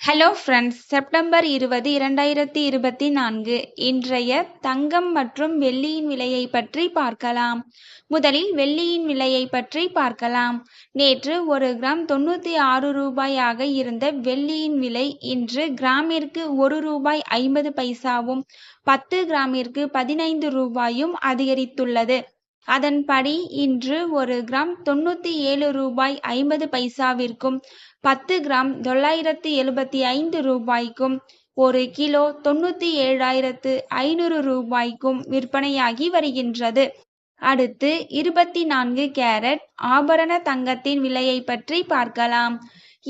Hello friends, September 20, 2024 இன்றைய தங்கம் மற்றும் வெள்ளியின் விலையை பற்றி பார்க்கலாம். முதலில் வெள்ளியின் விலையை பற்றி பார்க்கலாம். நேற்று 1 கிராம் 96 ரூபாயாக இருந்த வெள்ளியின் விலை இன்று கிராமிற்கு 1 ரூபாய் 50 பைசாவும் 10 கிராமிற்கு 15 ரூபாயும் அதிகரித்துள்ளது. அதன்படி இன்று 1 கிராம் 97 ரூபாய் 50 பைசாவிற்கும் 10 கிராம் 975 ரூபாய்க்கும் 1 கிலோ 97,500 ரூபாய்க்கும் விற்பனையாகி வருகின்றது. அடுத்து 24 கேரட் ஆபரண தங்கத்தின் விலையை பற்றி பார்க்கலாம்.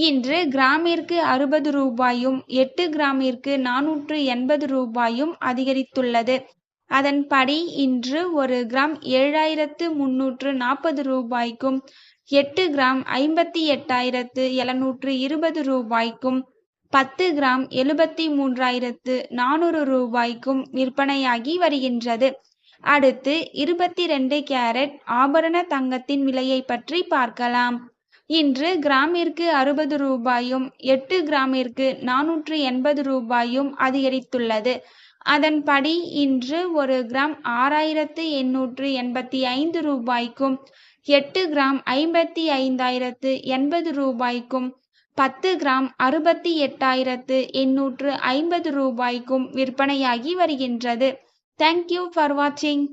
இன்று கிராமிற்கு 60 ரூபாயும் 8 கிராமிற்கு 480 ரூபாயும் அதிகரித்துள்ளது. அதன்படி இன்று 1 கிராம் 7,340 ரூபாய்க்கும் 8 கிராம் 58,720 ரூபாய்க்கும் 10 கிராம் 73,400 ரூபாய்க்கும் விற்பனையாகி வருகின்றது. அடுத்து 22 கேரட் ஆபரண தங்கத்தின் விலையை பற்றி பார்க்கலாம். இன்று கிராமிற்கு 60 ரூபாயும் 8 கிராமிற்கு 480 ரூபாயும் அதிகரித்துள்ளது. அதன்படி இன்று 1 கிராம் 6,885 ரூபாய்க்கும் 8 கிராம் 55,080 ரூபாய்க்கும் 10 கிராம் 68,850 ரூபாய்க்கும் விற்பனையாகி வருகின்றது. தேங்க்யூ ஃபார் வாட்சிங்.